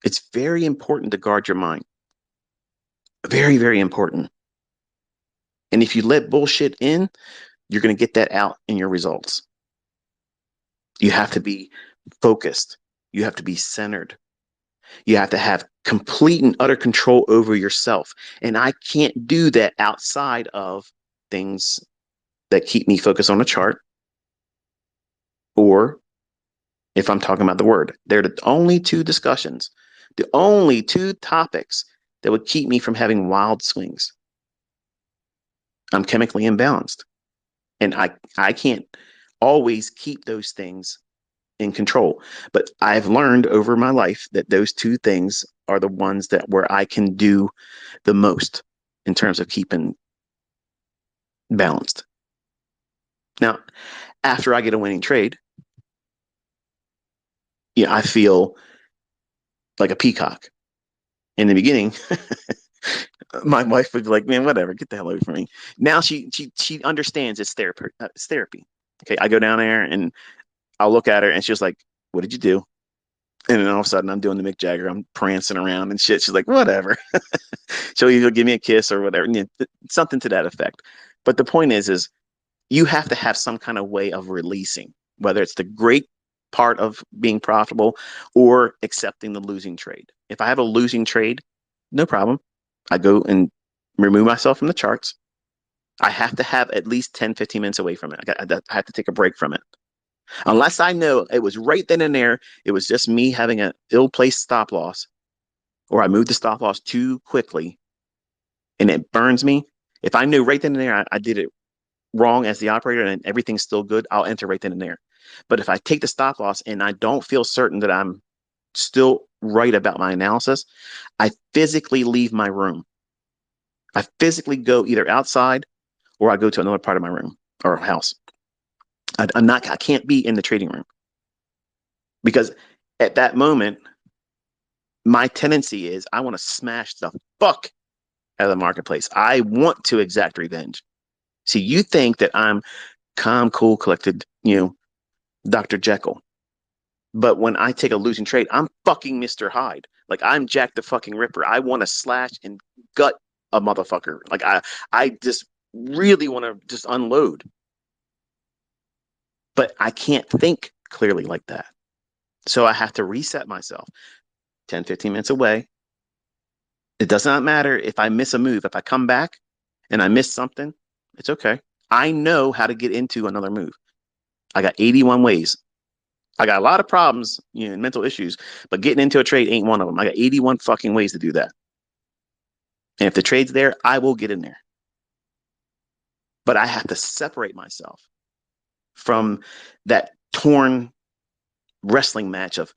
It's very important to guard your mind. Very, very important. And if you let bullshit in, you're going to get that out in your results. You have to be focused. You have to be centered. You have to have complete and utter control over yourself. And I can't do that outside of things that keep me focused on a chart, or if I'm talking about the word. They're the only two discussions, the only two topics that would keep me from having wild swings. I'm chemically imbalanced. And I can't always keep those things in control. But I've learned over my life that those two things are the ones that where I can do the most in terms of keeping balanced. Now, after I get a winning trade, yeah, I feel like a peacock. In the beginning, my wife would be like, "Man, whatever, get the hell away from me." Now she understands it's therapy. It's therapy. Okay, I go down there and I'll look at her, and she's like, "What did you do?" And then all of a sudden, I'm doing the Mick Jagger. I'm prancing around and shit. She's like, "Whatever." She'll either give me a kiss or whatever, something to that effect. But the point is you have to have some kind of way of releasing, whether it's the great part of being profitable or accepting the losing trade. If I have a losing trade, no problem. I go and remove myself from the charts. I have to have at least 10, 15 minutes away from it. I have to take a break from it. Unless I know it was right then and there, it was just me having an ill placed stop loss, or I moved the stop loss too quickly and it burns me. If I knew right then and there I did it wrong as the operator and everything's still good, I'll enter right then and there. But if I take the stop loss and I don't feel certain that I'm still right about my analysis, I physically leave my room. I physically go either outside or I go to another part of my room or house. I can't be in the trading room because at that moment, my tendency is I want to smash the fuck out of the marketplace. I want to exact revenge. See, you think that I'm calm, cool, collected, Dr. Jekyll. But when I take a losing trade, I'm fucking Mr. Hyde. Like I'm Jack the fucking Ripper. I want to slash and gut a motherfucker. Like I just really want to just unload. But I can't think clearly like that. So I have to reset myself 10, 15 minutes away. It does not matter if I miss a move. If I come back and I miss something, it's okay. I know how to get into another move. I got 81 ways. I got a lot of problems, and mental issues, but getting into a trade ain't one of them. I got 81 fucking ways to do that. And if the trade's there, I will get in there. But I have to separate myself from that torn wrestling match of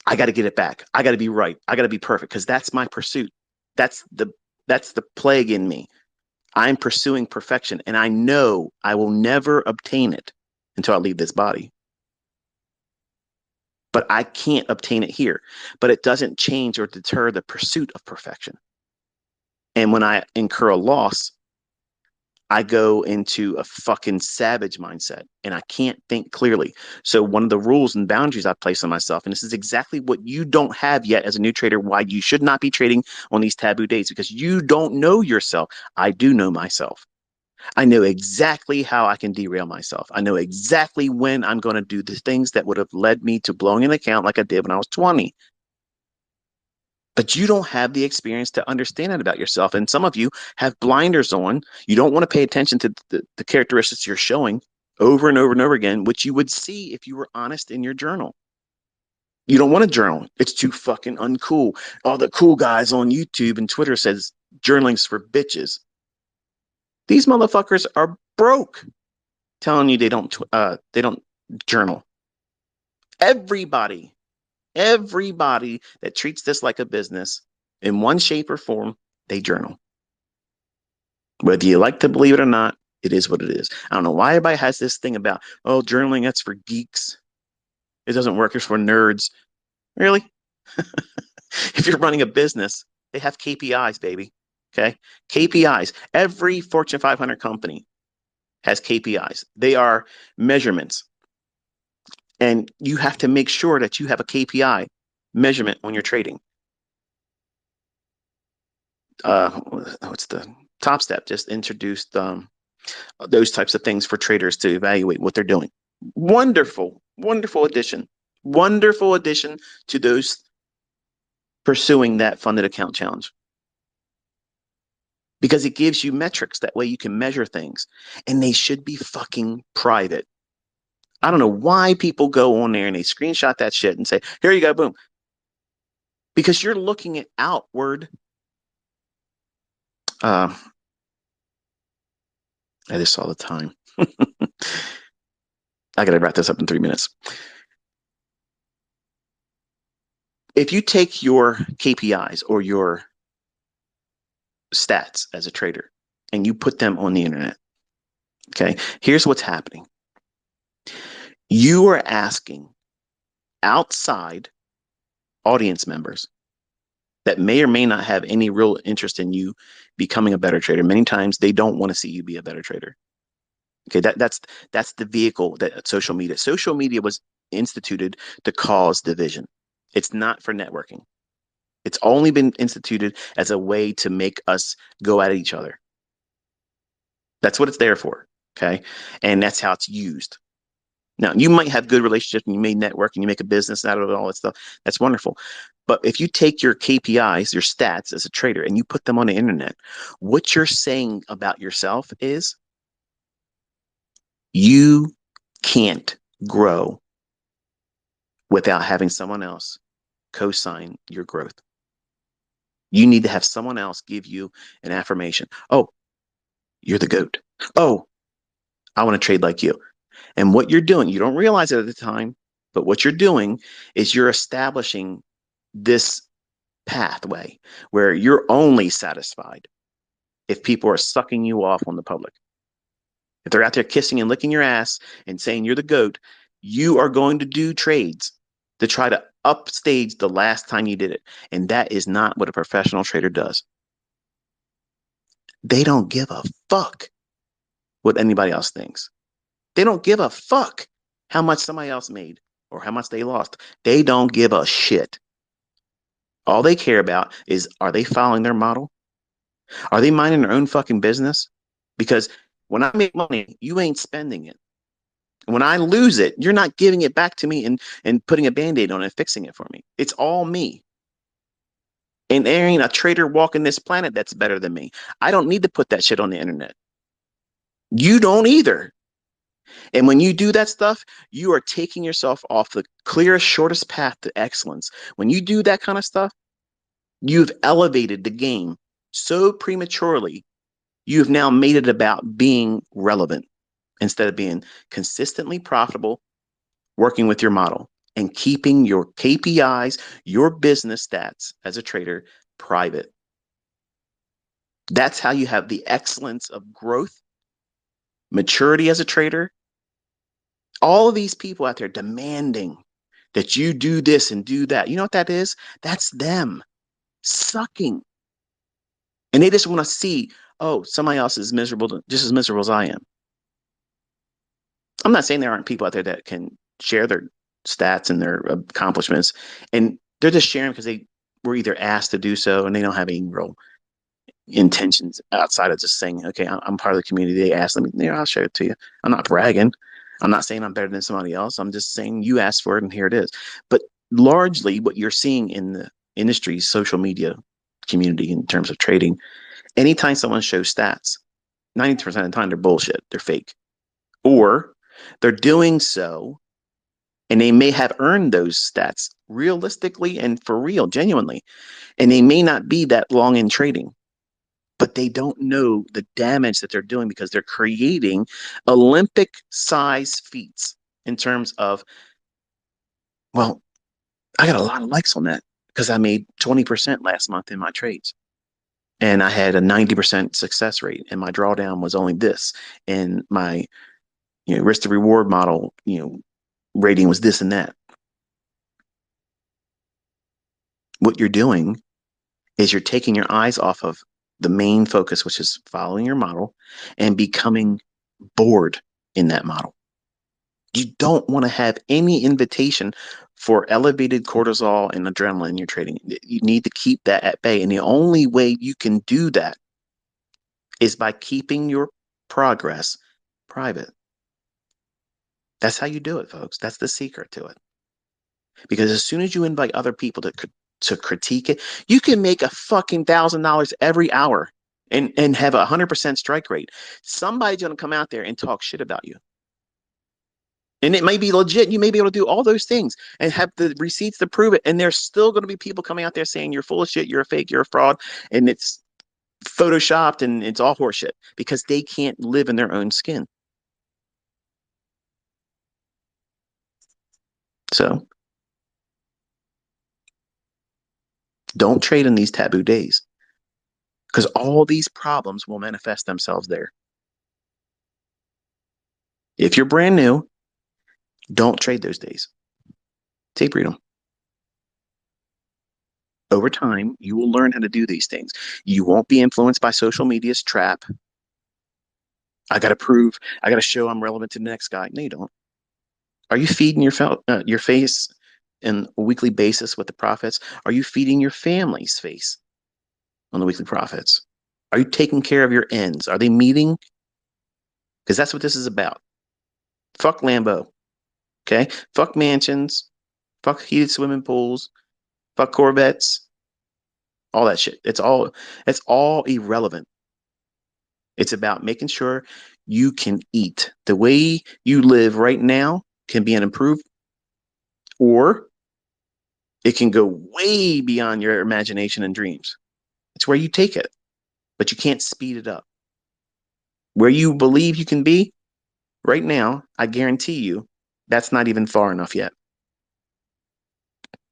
I got to get it back. I got to be right. I got to be perfect because that's my pursuit. That's the that's the plague in me. I'm pursuing perfection and I know I will never obtain it until I leave this body. But I can't obtain it here. But it doesn't change or deter the pursuit of perfection. And when I incur a loss, I go into a fucking savage mindset and I can't think clearly. So one of the rules and boundaries I place on myself, and this is exactly what you don't have yet as a new trader, why you should not be trading on these taboo days, because you don't know yourself. I do know myself. I know exactly how I can derail myself. I know exactly when I'm going to do the things that would have led me to blowing an account like I did when I was 20. But you don't have the experience to understand it about yourself. And some of you have blinders on. You don't want to pay attention to the characteristics you're showing over and over and over again, which you would see if you were honest in your journal. You don't want to journal. It's too fucking uncool. All the cool guys on YouTube and Twitter says journaling's for bitches. These motherfuckers are broke telling you they don't journal. Everybody, everybody that treats this like a business in one shape or form, they journal. Whether you like to believe it or not, it is what it is. I don't know why everybody has this thing about, oh, journaling, that's for geeks. It doesn't work, it's for nerds. Really? If you're running a business, they have KPIs, baby. Okay. KPIs. Every Fortune 500 company has KPIs. They are measurements. And you have to make sure that you have a KPI measurement when you're trading. what's the Top Step just introduced those types of things for traders to evaluate what they're doing. Wonderful, wonderful addition to those pursuing that funded account challenge because it gives you metrics. That way you can measure things, and they should be fucking private. I don't know why people go on there and they screenshot that shit and say, here you go, boom. Because you're looking at outward. I just saw the time. I got to wrap this up in 3 minutes. If you take your KPIs or your stats as a trader and you put them on the internet, okay, here's what's happening. You are asking outside audience members that may or may not have any real interest in you becoming a better trader. Many times they don't want to see you be a better trader. Okay, that's the vehicle that social media was instituted to cause division. It's not for networking. It's only been instituted as a way to make us go at each other. That's what it's there for. Okay. And that's how it's used. Now, you might have good relationships and you may network and you make a business out of it, all that stuff. That's wonderful. But if you take your KPIs, your stats as a trader, and you put them on the internet, what you're saying about yourself is you can't grow without having someone else co-sign your growth. You need to have someone else give you an affirmation. Oh, you're the GOAT. Oh, I want to trade like you. And what you're doing, you don't realize it at the time, but what you're doing is you're establishing this pathway where you're only satisfied if people are sucking you off on the public. If they're out there kissing and licking your ass and saying you're the GOAT, you are going to do trades to try to upstage the last time you did it. And that is not what a professional trader does. They don't give a fuck what anybody else thinks. They don't give a fuck how much somebody else made or how much they lost. They don't give a shit. All they care about is, are they following their model? Are they minding their own fucking business? Because when I make money, you ain't spending it. When I lose it, you're not giving it back to me and putting a band-aid on it and fixing it for me. It's all me. And there ain't a trader walking this planet that's better than me. I don't need to put that shit on the internet. You don't either. And when you do that stuff, you are taking yourself off the clearest, shortest path to excellence. When you do that kind of stuff, you've elevated the game so prematurely. You've now made it about being relevant instead of being consistently profitable, working with your model and keeping your KPIs, your business stats as a trader private. That's how you have the excellence of growth, maturity as a trader. All of these people out there demanding that you do this and do that. You know what that is? That's them sucking. And they just want to see, oh, somebody else is miserable, just as miserable as I am. I'm not saying there aren't people out there that can share their stats and their accomplishments, and they're just sharing because they were either asked to do so and they don't have any real intentions outside of just saying, okay, I'm part of the community. They asked me, yeah, I'll share it to you. I'm not bragging. I'm not saying I'm better than somebody else. I'm just saying you asked for it and here it is. But largely what you're seeing in the industry, social media community in terms of trading, anytime someone shows stats, 90% of the time they're bullshit. They're fake. Or they're doing so and they may have earned those stats realistically and for real, genuinely. And they may not be that long in trading, but they don't know the damage that they're doing because they're creating Olympic size feats in terms of, well, I got a lot of likes on that because I made 20% last month in my trades. And I had a 90% success rate, and my drawdown was only this. And my risk to reward model, rating was this and that. What you're doing is you're taking your eyes off of the main focus, which is following your model and becoming bored in that model. You don't want to have any invitation for elevated cortisol and adrenaline in your trading. You need to keep that at bay. And the only way you can do that is by keeping your progress private. That's how you do it, folks. That's the secret to it. Because as soon as you invite other people to critique it, you can make a fucking $1,000 every hour and have 100% strike rate. Somebody's going to come out there and talk shit about you. And it may be legit. You may be able to do all those things and have the receipts to prove it. And there's still going to be people coming out there saying you're full of shit, you're a fake, you're a fraud, and it's photoshopped and it's all horseshit because they can't live in their own skin. So don't trade in these taboo days because all these problems will manifest themselves there. If you're brand new, don't trade those days. Tape read them. Over time, you will learn how to do these things. You won't be influenced by social media's trap. I got to prove, I got to show I'm relevant to the next guy. No, you don't. Are you feeding your face on a weekly basis with the profits? Are you feeding your family's face on the weekly profits? Are you taking care of your ends? Are they meeting? Because that's what this is about. Fuck Lambo. Okay? Fuck mansions. Fuck heated swimming pools. Fuck Corvettes. All that shit. It's all irrelevant. It's about making sure you can eat. The way you live right now can be an improved, or it can go way beyond your imagination and dreams. It's where you take it, but you can't speed it up. Where you believe you can be right now, I guarantee you that's not even far enough yet.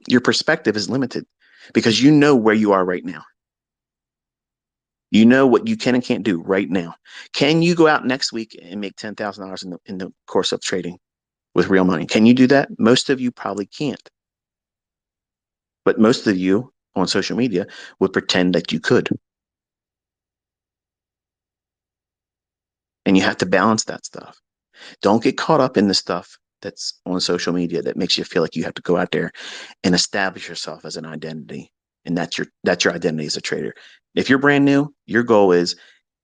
Your perspective is limited because you know where you are right now. You know what you can and can't do right now. Can you go out next week and make $10,000 in the course of trading with real money? Can you do that? Most of you probably can't. But most of you on social media would pretend that you could. And you have to balance that stuff. Don't get caught up in the stuff that's on social media that makes you feel like you have to go out there and establish yourself as an identity. And that's your identity as a trader. If you're brand new, your goal is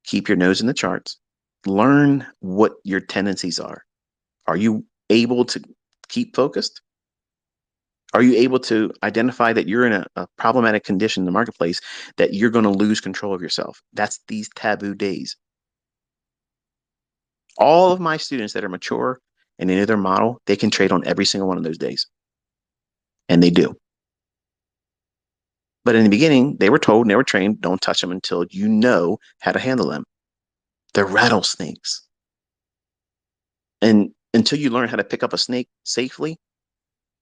keep your nose in the charts, learn what your tendencies are. Are you able to keep focused? Are you able to identify that you're in a problematic condition in the marketplace that you're going to lose control of yourself? That's these taboo days. All of my students that are mature and in their model, they can trade on every single one of those days. And they do. But in the beginning, they were told and they were trained, don't touch them until you know how to handle them. They're rattlesnakes. And until you learn how to pick up a snake safely,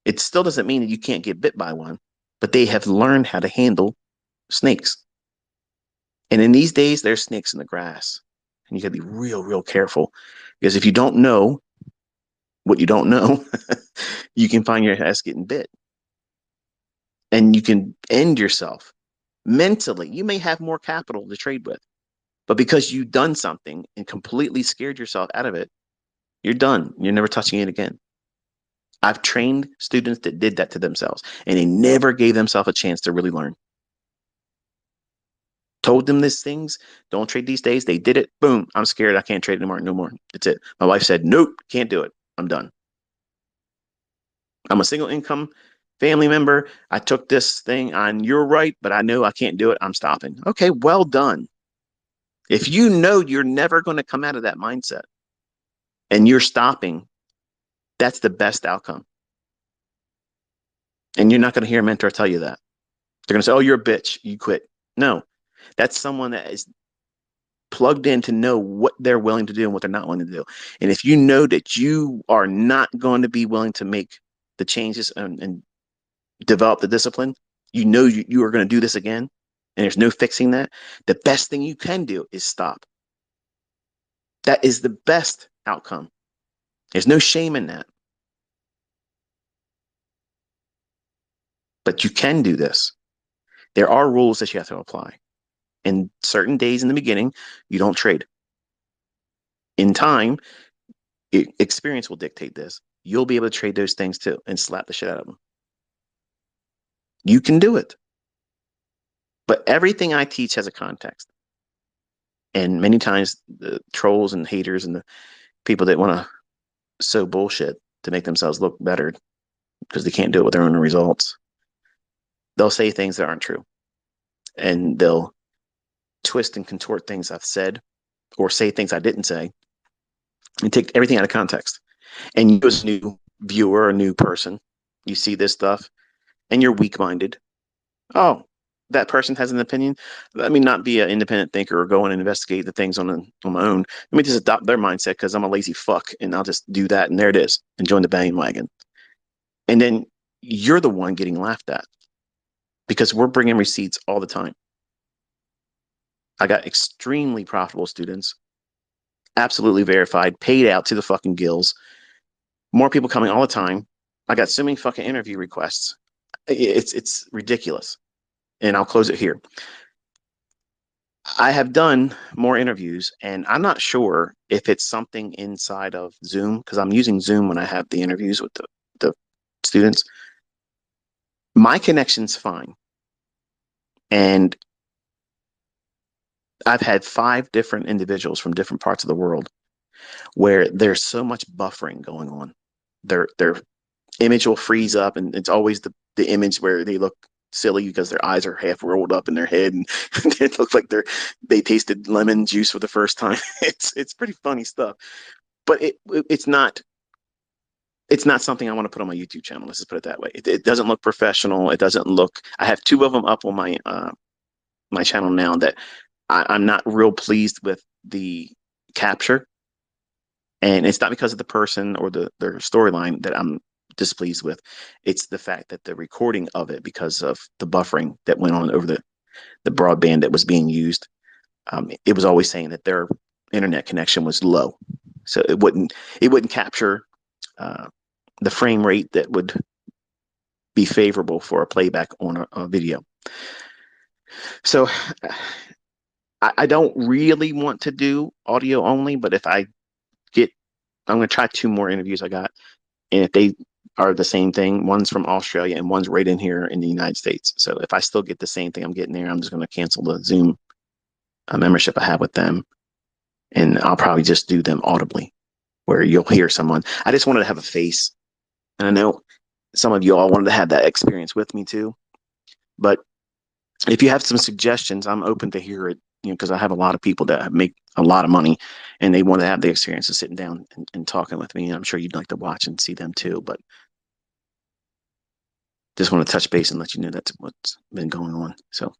it still doesn't mean that you can't get bit by one, but they have learned how to handle snakes. And in these days, there's snakes in the grass. And you got to be real, real careful. Because if you don't know what you don't know, you can find your ass getting bit. And you can end yourself mentally. You may have more capital to trade with, but because you've done something and completely scared yourself out of it, you're done. You're never touching it again. I've trained students that did that to themselves and they never gave themselves a chance to really learn. Told them these things, don't trade these days. They did it. Boom. I'm scared. I can't trade anymore. No more. That's it. My wife said, nope, can't do it. I'm done. I'm a single income family member. I took this thing on your right, but I know I can't do it. I'm stopping. Okay, well done. If you know you're never going to come out of that mindset and you're stopping, that's the best outcome. And you're not going to hear a mentor tell you that. They're going to say, oh, you're a bitch. You quit. No, that's someone that is plugged in to know what they're willing to do and what they're not willing to do. And if you know that you are not going to be willing to make the changes and develop the discipline, you know you are going to do this again, and there's no fixing that, the best thing you can do is stop. That is the best outcome. There's no shame in that. But you can do this. There are rules that you have to apply. And certain days in the beginning, you don't trade. In time, experience will dictate this. You'll be able to trade those things too and slap the shit out of them. You can do it. But everything I teach has a context. And many times the trolls and haters and the people that want to sow bullshit to make themselves look better because they can't do it with their own results, they'll say things that aren't true. And they'll twist and contort things I've said or say things I didn't say and take everything out of context. And you, as a new viewer, a new person, you see this stuff and you're weak minded. Oh, that person has an opinion. Let me not be an independent thinker or go and investigate the things on my own. Let me just adopt their mindset because I'm a lazy fuck and I'll just do that. And there it is and join the bandwagon. And then you're the one getting laughed at because we're bringing receipts all the time. I got extremely profitable students, absolutely verified, paid out to the fucking gills. More people coming all the time. I got so many fucking interview requests. It's ridiculous. And I'll close it here. I have done more interviews, and I'm not sure if it's something inside of Zoom because I'm using Zoom when I have the interviews with the students. My connection's fine. And I've had 5 different individuals from different parts of the world where there's so much buffering going on. Their image will freeze up, and it's always the image where they look silly because their eyes are half rolled up in their head, and it looks like they tasted lemon juice for the first time. It's pretty funny stuff, but it's not something I want to put on my YouTube channel. Let's just put it that way. It doesn't look professional. It doesn't look. I have 2 of them up on my channel now that I'm not real pleased with the capture. And it's not because of the person or their storyline that I'm displeased with. It's the fact that the recording of it, because of the buffering that went on over the broadband that was being used, it was always saying that their internet connection was low, so it wouldn't capture uh, the frame rate that would be favorable for a playback on a video. So I don't really want to do audio only, but if I get, I'm going to try 2 more interviews I got. And if they are the same thing, one's from Australia and one's right in here in the United States. So if I still get the same thing I'm getting there, I'm just going to cancel the Zoom membership I have with them. And I'll probably just do them audibly where you'll hear someone. I just wanted to have a face. And I know some of you all wanted to have that experience with me too. But if you have some suggestions, I'm open to hear it, because I have a lot of people that make a lot of money and they want to have the experience of sitting down and talking with me. And I'm sure you'd like to watch and see them too. But just want to touch base and let you know that's what's been going on. So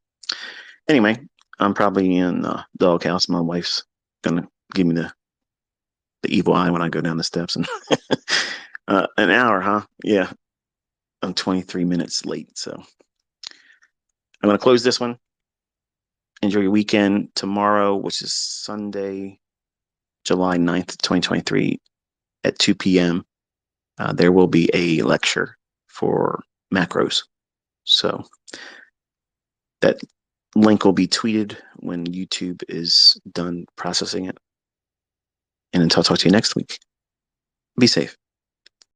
anyway, I'm probably in the doghouse. My wife's gonna give me the evil eye when I go down the steps. And an hour, huh? Yeah, I'm 23 minutes late. So I'm gonna close this one. Enjoy your weekend. Tomorrow, which is Sunday, July 9th, 2023, at 2 p.m. There will be a lecture for macros. So that link will be tweeted when YouTube is done processing it. And until I talk to you next week, be safe.